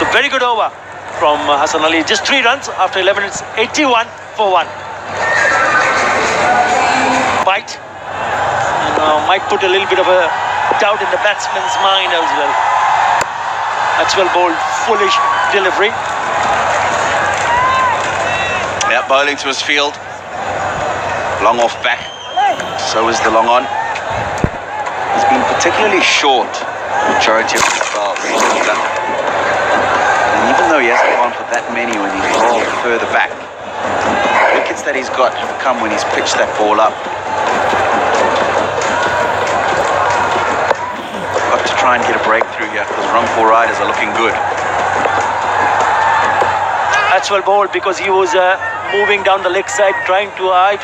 a very good over from Hassan Ali. Just 3 runs after 11 minutes, 81 for 1. Bite. Might put a little bit of a doubt in the batsman's mind as well. Maxwell bowled foolish delivery. Yeah, bowling to his field. Long off back. So is the long on. He's been particularly short majority of his bowls. And even though he hasn't gone for that many when he's bowled further back, the wickets that he's got have come when he's pitched that ball up. Got to try and get a breakthrough here because Rangpur riders are looking good. Maxwell bowled because he was moving down the leg side, trying to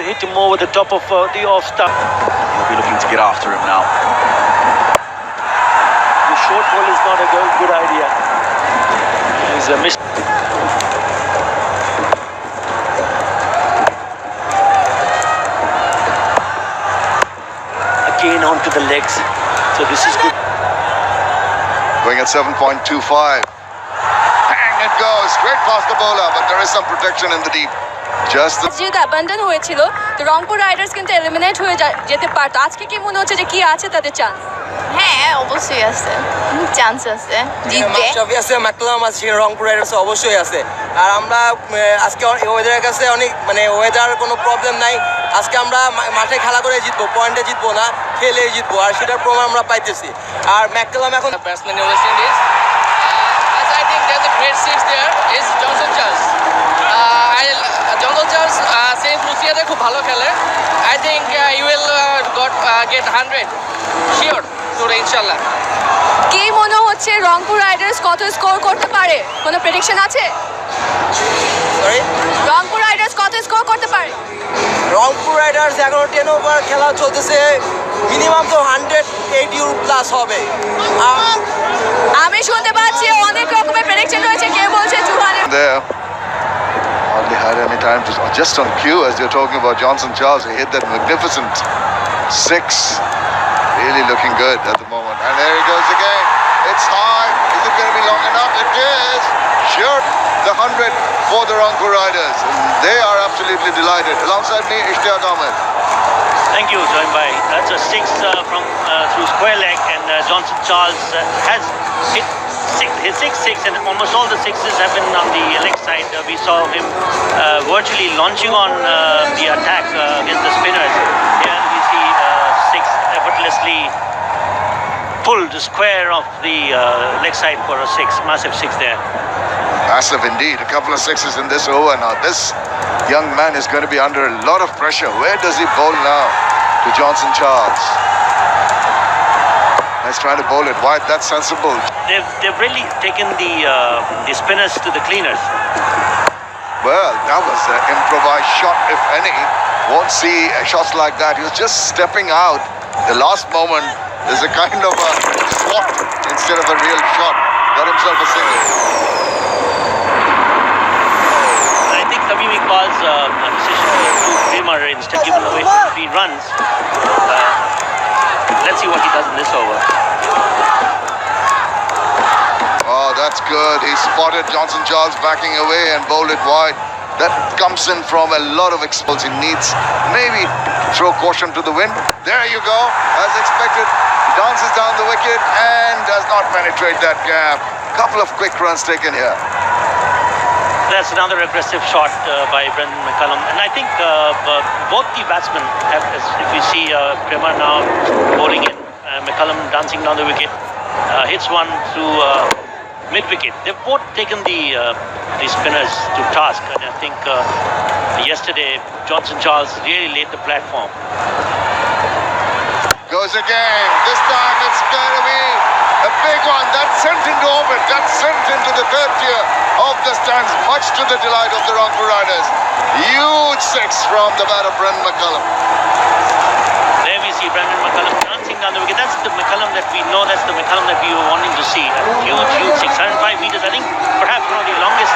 hit him over the top of the off stump. He'll be looking to get after him now. The short ball is not a good idea. He's a miss. Again onto the legs. So this is good. Going at 7.25. Bang, it goes straight past the bowler, but there is some protection in the deep. যেহেতু abandon হয়েছিল তো Rangpur Riders কিন্তু eliminate হয়ে যেতে পারতো। আজকে কি মনে হচ্ছে যে কি আছে তাদের চান্স? হ্যাঁ, অবশ্যই আছে, চান্স আছে জিতবে। সবই আছে, ম্যাকলাম আছে, রংপুর রাইডার্স অবশ্যই আছে। আর আমরা আজকে ওয়েদারের কাছে অনেক ওয়েদার কোনো প্রবলেম নাই। আজকে আমরা মাঠে খেলা করে জিতবো, পয়েন্টে জিতবো না, খেলে জিতবো, আর সেটার প্রমাণ আমরা পাইতেছি। আর ম্যাকলাম এখন batsman in West Indies. I think there's a great six there is Johnson Charles. Johnson Charles সেই রুসিয়াতে খুব ভালো খেলে। I think he will get 100 sure today ইনশাআল্লাহ। কি মনে হচ্ছে রংপুর রাইডার্স কত স্কোর করতে পারে? কোনো প্রেডিকশন আছে? সরি, রংপুর রাইডার্স কত স্কোর করতে পারে? রংপুর রাইডার্স 11-10 ওভার খেলা চলতেছে, মিনিমাম তো 180 প্লাস হবে। আমি শুনতে পাচ্ছি অনেক রকমের প্রেডিকশন রয়েছে, কেউ বলছে 200। Hardly had any time to, just on cue as you're talking about Johnson Charles, he hit that magnificent 6. Really looking good at the moment. And there he goes again. It's high. Is it going to be long enough? It is. Sure. The 100 for the Rangpur Riders. And they are absolutely delighted. Alongside me, Ishtiyaq Ahmed. Thank you, Join Bhai. That's a 6 from through square leg, and Johnson Charles has hit his 6, and almost all the 6s have been on the leg side. We saw him virtually launching on the attack against the spinners. Here we see 6 effortlessly pulled square of the leg side for a 6, massive 6 there. Massive indeed. A couple of 6s in this over. Now this young man is going to be under a lot of pressure. Where does he bowl now? To Johnson Charles. He's trying to bowl it wide. That's sensible. They've really taken the spinners to the cleaners. Well, that was an improvised shot, if any. Won't see shots like that. He was just stepping out. The last moment, there's a kind of a swat instead of a real shot. Got himself a single. I think Tamim Iqbal's decision to Kramer instead giving away 3 runs. Let's see what he does in this over. Oh, that's good. He spotted Johnson Charles backing away and bowled it wide. That comes in from a lot of exposure. He needs maybe throw caution to the wind. There you go. As expected, he dances down the wicket and does not penetrate that gap. Couple of quick runs taken here. That's another aggressive shot by Brendan McCullum. And I think both the batsmen have, if we see Kramer now bowling in, McCullum dancing down the wicket, hits one through mid-wicket. They've both taken the spinners to task. And I think yesterday, Johnson Charles really laid the platform. Goes again. This time it's going to be a big one. That's sent into orbit. That's sent into the 3rd tier of the stands, much to the delight of the Rangpur Riders. Huge 6 from the batter Brendan McCullum. There we see Brendan McCullum dancing down the wicket. That's the McCullum that we know. That's the McCullum that we were wanting to see. A huge 605 meters. I think perhaps one of the longest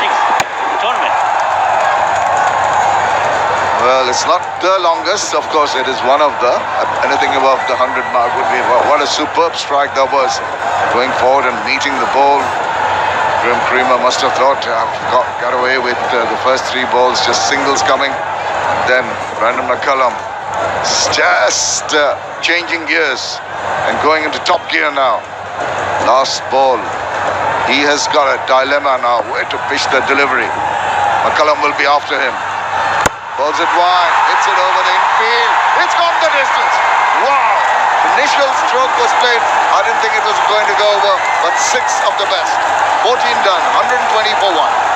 6 in the tournament. Well, it's not the longest. Of course, it is one of the. Anything above the 100 mark would be. What a superb strike that was. Going forward and meeting the ball. Creamer must have thought, I've got away with the first 3 balls, just singles coming. Then Brandon McCullum just changing gears and going into top gear now. Last ball. He has got a dilemma now where to pitch the delivery. McCullum will be after him. Balls it wide, hits it over the infield. It's gone the distance. Wow! Initial stroke was played. I didn't think it was going to go over, but 6 of the best. 14 done, 120 for 1.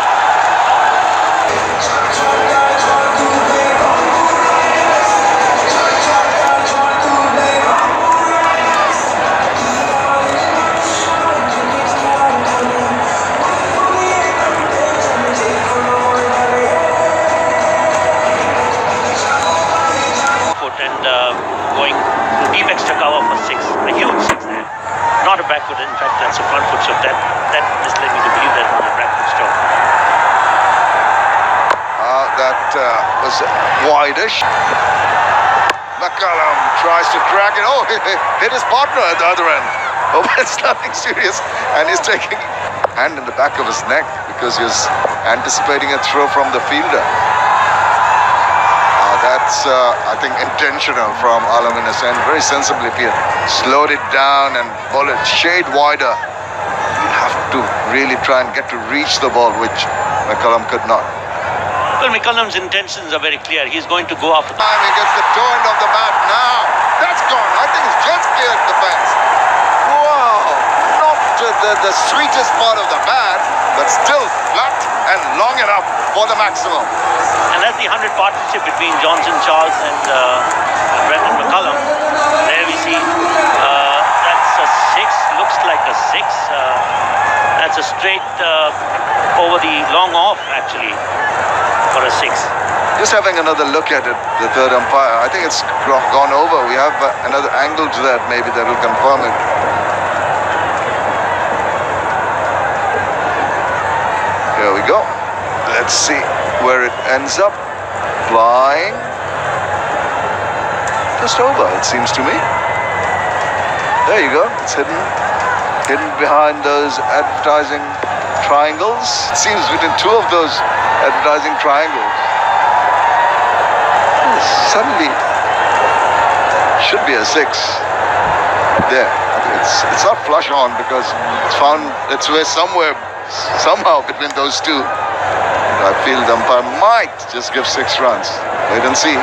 Going to deep extra cover for 6. A huge 6 there. Not a back foot, in fact, that's a front foot. So that just led me to believe that it was a back foot stroke. That was wide-ish. McCullum tries to drag it. Oh, he hit his partner at the other end. Oh, it's nothing serious. And he's taking hand in the back of his neck because he was anticipating a throw from the fielder. That's, I think, intentional from Alam in a sense. Very sensibly, Pierre. Slowed it down and ball it shade wider. You have to really try and get to reach the ball, which McCullum could not. Well, McCullum's intentions are very clear. He's going to go after the... He gets the toe end of the bat now. That's gone. I think it's just cleared the fence. Wow. Not the sweetest part of the bat, but still flat and long enough for the maximum. And that's the 100 partnership between Johnson Charles and Brendan McCullum. There we see that's a 6, looks like a 6. That's a straight over the long off actually for a 6. Just having another look at it, the third umpire, I think it's gone over. We have another angle to that maybe that will confirm it. Here we go. Let's see where it ends up. Flying just over, it seems to me. There you go. It's hidden behind those advertising triangles. It seems within 2 of those advertising triangles. Suddenly should be a 6 there. I think it's not flush on because it's found its way somehow between those 2. I feel the umpire might just give 6 runs. Wait and see.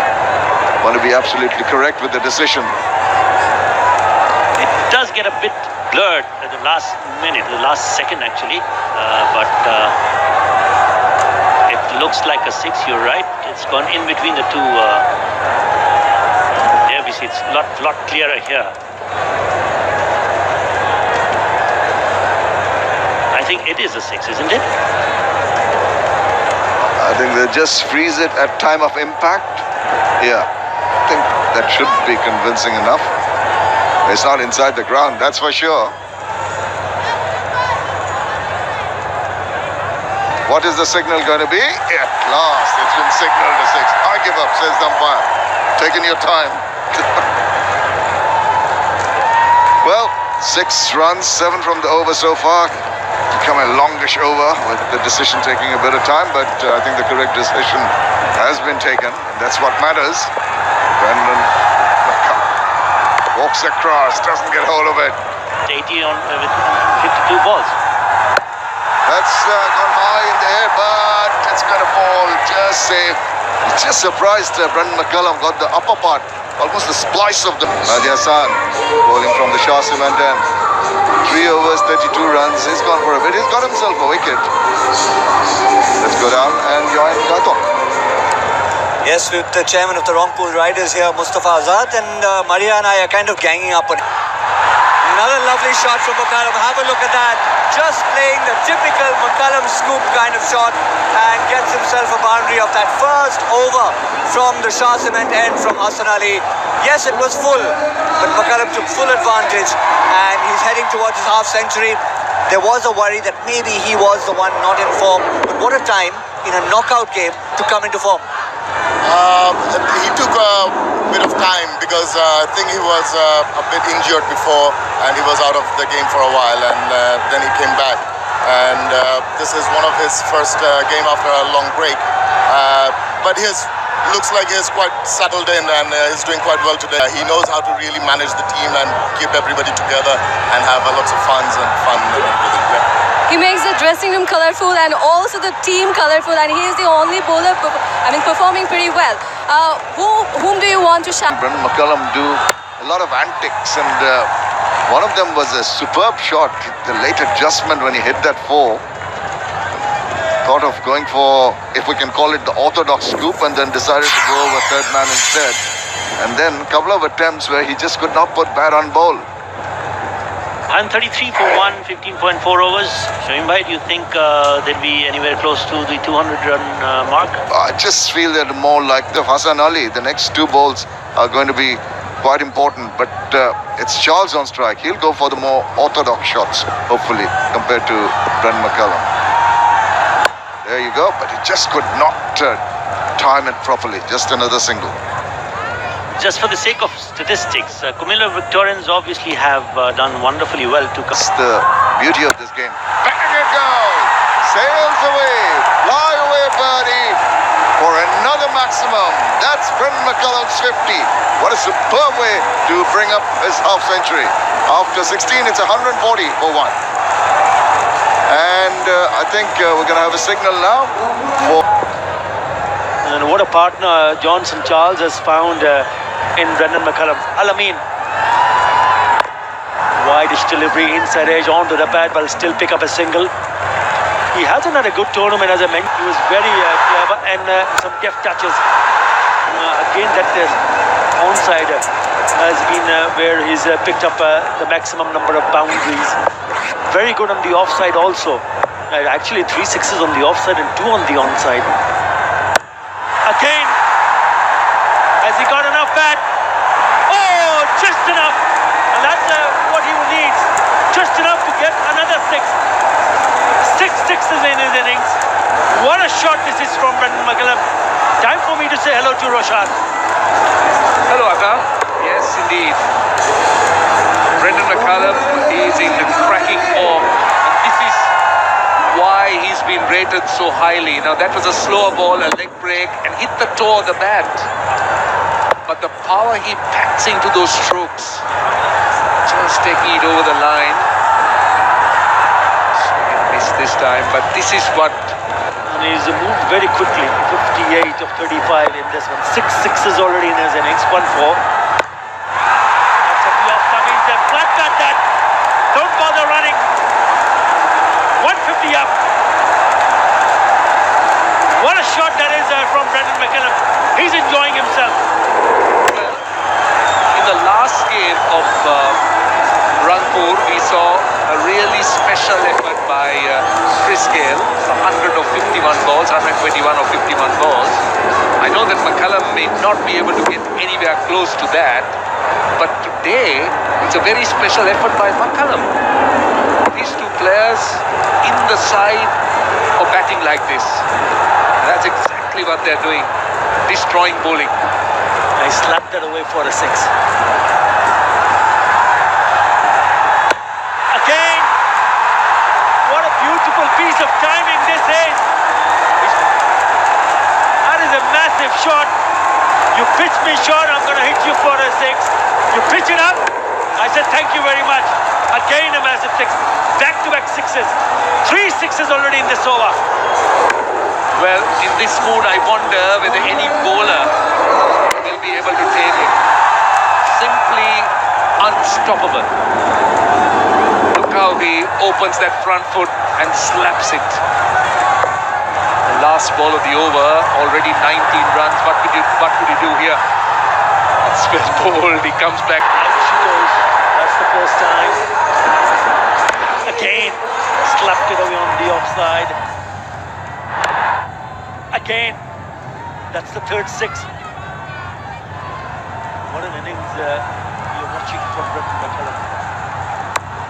Want to be absolutely correct with the decision. It does get a bit blurred at the last minute, the last second actually, but it looks like a 6. You're right. It's gone in between the 2. There we see it's a lot clearer here. I think it is a 6, isn't it? I think they just freeze it at time of impact. Yeah, I think that should be convincing enough. It's not inside the ground, that's for sure. What is the signal going to be? At last, it's been signaled to 6. I give up, says the umpire. Taking your time. Well, 6 runs, 7 from the over so far. Become a longish over with the decision taking a bit of time, but I think the correct decision has been taken, and that's what matters. Brendan walks across, doesn't get hold of it. 80 on with 52 balls. That's gone high in the air, but it's going to fall just safe. It's just surprised Brendan McCullum got the upper part, almost the splice of the Nadia Hassan bowling from the Shah Cement end. 3 overs, 32 runs. He's gone for a bit. He's got himself a wicket. Let's go down and join Gato. Yes, with the chairman of the Rangpur Riders here, Mustafa Azad, and Maria and I are kind of ganging up on it. Another lovely shot from McCullum. Have a look at that. Just playing the typical McCullum scoop kind of shot and gets himself a boundary of that first over from the Shah Cement end from Hassan Ali. Yes, it was full, but McCullum took full advantage and he's heading towards his half century. There was a worry that maybe he was the one not in form, but what a time in a knockout game to come into form. He took a bit of time because I think he was a bit injured before and he was out of the game for a while, and then he came back and this is one of his first game after a long break. But looks like he's quite settled in and he's doing quite well today. He knows how to really manage the team and keep everybody together and have lots of fun with it. Yeah. He makes the dressing room colorful and also the team colorful, and he is the only bowler performing pretty well. Whom do you want to shout? Brendan McCullum do a lot of antics, and one of them was a superb shot. The late adjustment when he hit that four. Thought of going for, if we can call it, the orthodox scoop, and then decided to go over third man instead. And then a couple of attempts where he just could not put bat on ball. 133 for 15.4 overs. Showing by, do you think they'll be anywhere close to the 200-run mark? I just feel they're more like the Hassan Ali. The next two balls are going to be quite important, but it's Charles on strike. He'll go for the more orthodox shots, hopefully, compared to Brendan McCullum. There you go, but he just could not time it properly. Just another single. Just for the sake of statistics, Comela Victorians obviously have done wonderfully well to... That's the beauty of this game. Bang it goes! Sails away! Fly away, birdie! For another maximum. That's Brendan McCullum's 50. What a superb way to bring up his half century. After 16, it's 140 for one. And I think we're going to have a signal now. And what a partner Johnson Charles has found in Brendan McCullum. Alamin. Wide-ish delivery, inside edge, onto the pad, but still pick up a single. He hasn't had a good tournament, as I mentioned. He was very clever and some deft touches. Again, that onside has been where he's picked up the maximum number of boundaries. Very good on the offside also. Actually 3 sixes on the offside and 2 on the onside. Again, has he got enough bat? Oh, just enough. And that's what he needs. Just enough to get another 6. 6 sixes in his innings. What a shot this is from Brendan McCullum. Time for me to say hello to Roshan. Hello, Akka. Yes, indeed. Brendan McCullum is in cracking form. And this is why he's been rated so highly. Now, that was a slower ball, a leg break, and hit the toe of the bat. But the power he packs into those strokes, just taking it over the line. So he missed this time, but this is what... And he's moved very quickly. 58 of 35 in this one. 6 sixes already in his innings. 1-4. Flat cut that. Don't bother running. 150 up. What a shot that is from Brendan McCullum. He's enjoying himself. Well, in the last game of Rangpur, we saw a really special effort by Chris Gale. 100 of 51 balls, 121 of 51 balls. I know that McCullum may not be able to get anywhere close to that, but today it's a very special effort by McCullum. These two players in the side of batting like this. That's exactly what they're doing. Destroying bowling. I slapped that away for a 6. Again! What a beautiful piece of timing this is. That is a massive shot. You pitch me short, I'm going to hit you for a 6. You pitch it up, I said thank you very much. Again a massive 6. Back-to-back 6s. 3 sixes already in this over. Well, in this mood, I wonder whether any bowler will be able to tame him. Simply unstoppable. Look how he opens that front foot and slaps it. The last ball of the over, already 19 runs. What could he do here? That's well bowled. He comes back. Out she goes. That's the first time. Again, slapped it away on the offside. Again, that's the third 6. What an innings you're watching from Brendan McCullum.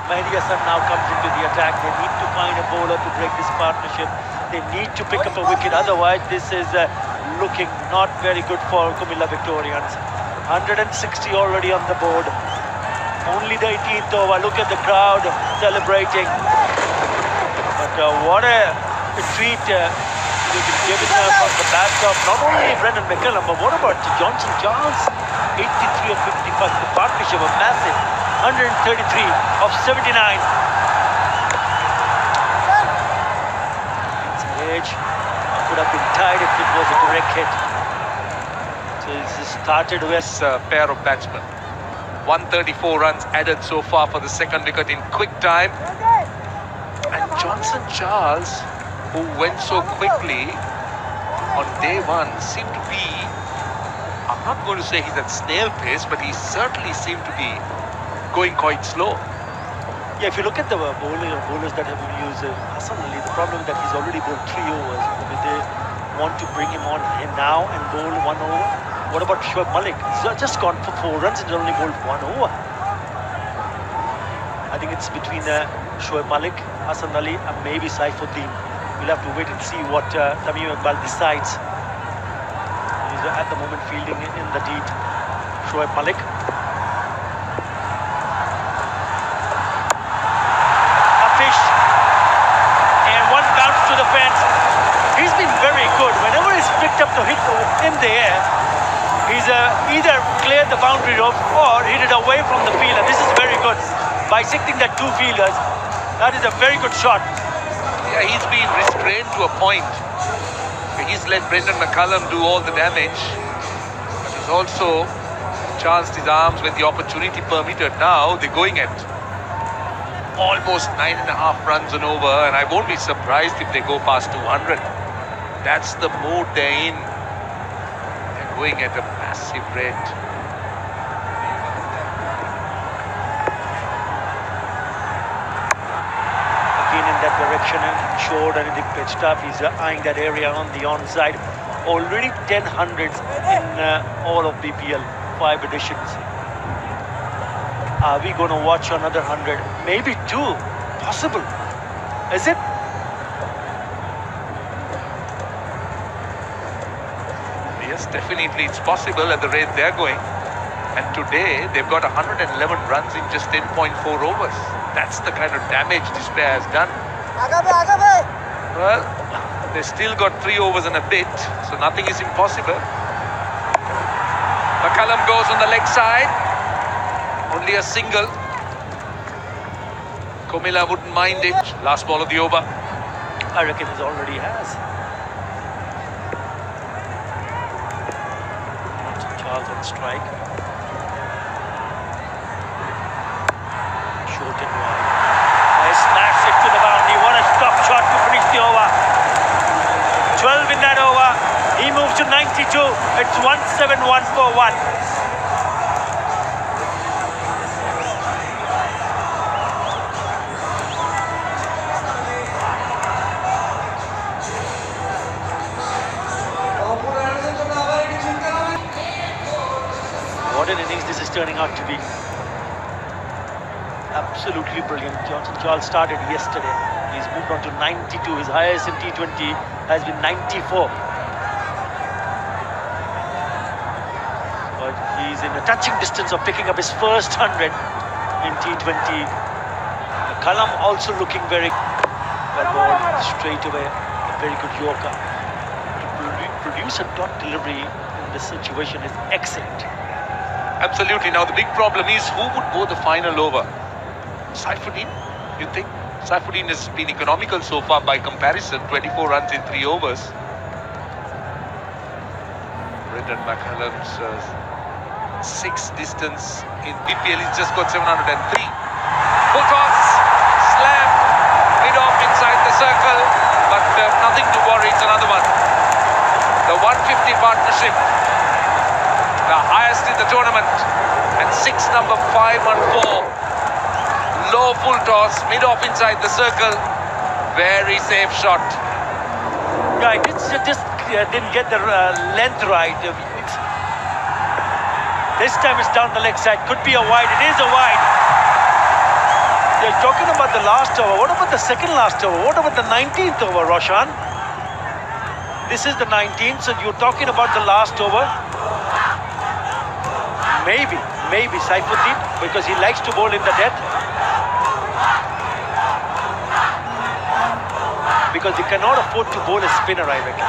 Mahdi Hassan now comes into the attack. They need to find a bowler to break this partnership. They need to pick up a wicket. Otherwise, this is looking not very good for Comela Victorians. 160 already on the board. Only the 18th over. Look at the crowd celebrating. But But what a treat you've been given from the bat of not only Brendan McCullum, but what about Johnson Charles? 83 of 55. The partnership was massive. 133 of 79. It's edge. Could have been tied if it was a direct hit. So it's started with A pair of batsmen. 134 runs added so far for the second wicket in quick time. And Johnson Charles, who went so quickly on day one, seemed to be, I'm not going to say he's at snail pace, but he certainly seemed to be going quite slow. Yeah, if you look at the bowlers that have been used, Hassan Ali, the problem is that he's already bowled 3 overs. Maybe they want to bring him on now and bowl 1 over. What about Shoaib Malik? He's just gone for 4 runs and only bowled 1 over. I think it's between Shoaib Malik, Hassan Ali, and maybe Saifuddin. We'll have to wait and see what Tamim Iqbal decides. He's at the moment fielding in the deed. Shoaib Malik. A fish. And one bounce to the fence. He's been very good. Whenever he's picked up to hit in the air, he's either cleared the boundary rope or hit it away from the fielder. This is very good. Bisecting the 2 fielders, that is a very good shot. Yeah, he's been restrained to a point. He's let Brendan McCullum do all the damage. But he's also chanced his arms when the opportunity permitted. Now they're going at almost 9.5 runs and over, and I won't be surprised if they go past 200. That's the mood they're in. They're going at a massive rate. That direction and short anything pitched up. He's eyeing that area on the onside. Already 10 hundreds in all of BPL, 5 editions. Are we going to watch another 100? Maybe 2. Possible. Is it? Yes, definitely it's possible at the rate they're going. And today they've got 111 runs in just 10.4 overs. That's the kind of damage this player has done. Well, they still got 3 overs and a bit, so nothing is impossible. McCullum goes on the leg side. Only a single. Comela wouldn't mind it. Last ball of the over. I reckon he already has. Charles on strike. Short and wide. They smash it to the boundary. What a stop shot to finish the over. 12 in that over. He moves to 92. It's 171 for 1. What an innings this is turning out to be. Absolutely brilliant. Johnson Charles started yesterday. He's moved on to 92. His highest in T20 has been 94. But he's in a touching distance of picking up his first 100 in T20. McCullum also looking very well bowled straight away. A very good Yorker. To produce a dot delivery in this situation is excellent. Absolutely. Now the big problem is who would bowl the final over? Saifuddin, you think? Saifuddin has been economical so far by comparison, 24 runs in 3 overs. Brendan McCullum's 6 distance in BPL, he's just got 703. Full toss, slam, mid-off inside the circle, but nothing to worry, it's another one. The 150 partnership, the highest in the tournament, and 6 number 514. Low full toss, mid-off inside the circle. Very safe shot. Yeah, it just didn't get the length right. This time it's down the leg side. Could be a wide. It is a wide. They're talking about the last over. What about the second last over? What about the 19th over, Roshan? This is the 19th, so you're talking about the last over? Maybe Saifuddin, because he likes to bowl in the death. because they cannot afford to bowl a spinner, I reckon.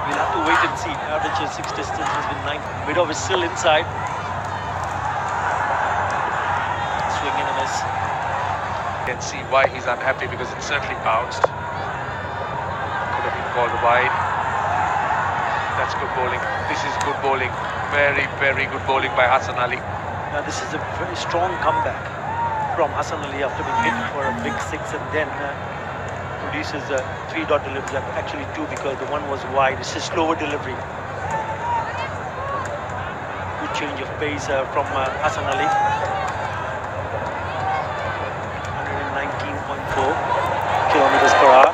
We'll have to wait and see. Average 6 distance has been 9. Mid-off is still inside. Swing and a miss. You can see why he's unhappy, because it certainly bounced. Could have been called wide. That's good bowling. This is good bowling. Very, very good bowling by Hassan Ali. Now this is a very strong comeback from Hassan Ali after being hit for a big 6 and then produces a 3-dot delivery. Actually 2, because the one was wide. It's a slower delivery. Good change of pace from Hassan Ali. 119.4 kilometers per hour.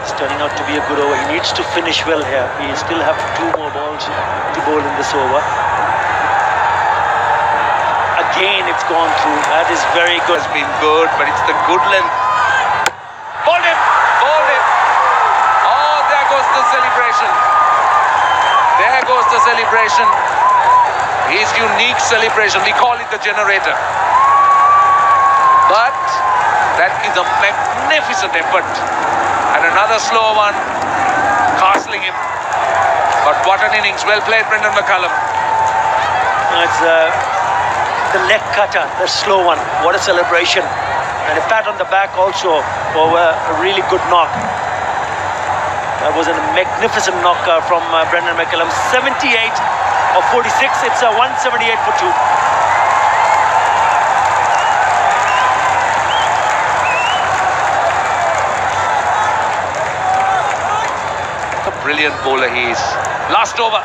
It's turning out to be a good over. He needs to finish well here. He still have 2 more balls to bowl in this over. Again, it's gone through. That is very good. Has been good, but it's the good length. Bowled him! Bowled him! Oh, there goes the celebration. There goes the celebration. His unique celebration. We call it the generator. But that is a magnificent effort. And another slow one, castling him. But what an innings. Well played, Brendan McCullum. It's the leg cutter, the slow one. What a celebration. And a pat on the back also for a really good knock. That was a magnificent knock from Brendan McCullum. 78 of 46. It's a 178 for 2. A brilliant bowler he is. Last over.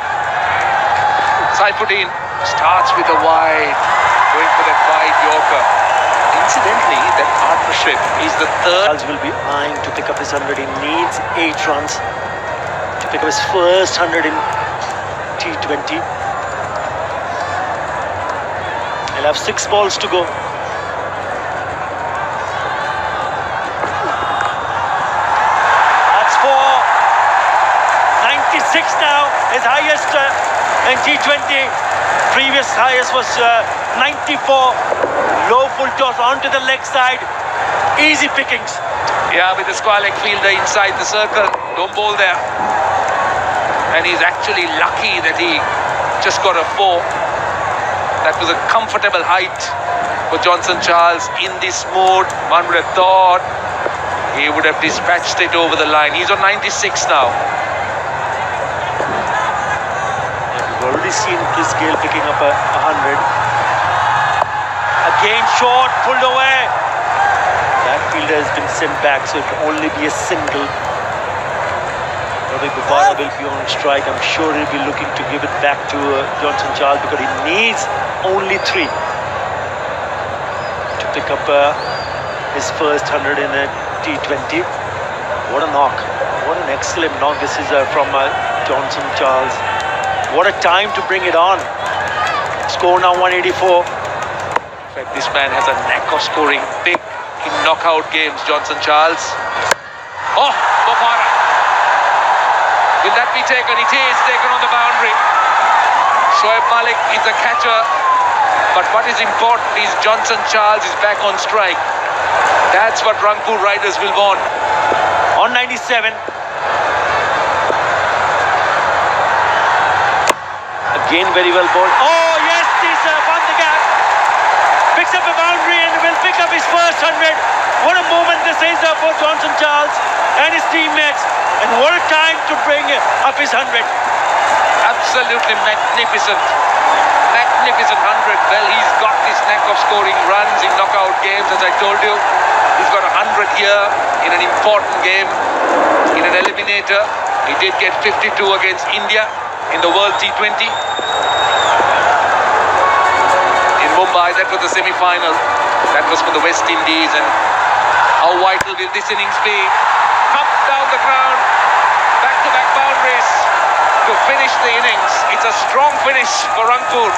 Saifuddin starts with a wide, going for that wide Yorker. Incidentally, that partnership is the third. Charles will be eyeing to pick up his 100. He needs 8 runs to pick up his first 100 in T20. He'll have 6 balls to go. That's 4. 96 now, his highest in T20. Previous highest was 94. Low full toss onto the leg side. Easy pickings. Yeah, with the square leg fielder inside the circle. Don't bowl there. And he's actually lucky that he just got a 4. That was a comfortable height for Johnson Charles. In this mood, one would have thought he would have dispatched it over the line. He's on 96 now. We've already seen Chris Gayle picking up a 100. Again short, pulled away. That fielder has been sent back, so it can only be a single. Ravi Bubara will be on strike. I'm sure he'll be looking to give it back to Johnson Charles, because he needs only 3 to pick up his first 100 in a T20. What a knock. What an excellent knock this is from Johnson Charles. What a time to bring it on. Score now 184. In fact, this man has a knack of scoring big in knockout games, Johnson Charles. Oh, Bopara. Will that be taken? It is taken on the boundary. Shoaib Malik is a catcher. But what is important is Johnson Charles is back on strike. That's what Rangpur Riders will want. On 97. Again, very well bowled. Oh, yes, he's found the gap. Picks up a boundary and will pick up his first 100. What a moment this is for Johnson Charles and his teammates. And what a time to bring up his 100. Absolutely magnificent. Magnificent 100. Well, he's got this knack of scoring runs in knockout games, as I told you. He's got 100 here in an important game, in an eliminator. He did get 52 against India in the World T20. In Mumbai, that was the semi-final. That was for the West Indies. And how vital will this innings be? Up, down the ground, back-to-back boundaries to finish the innings. It's a strong finish for Rangpur.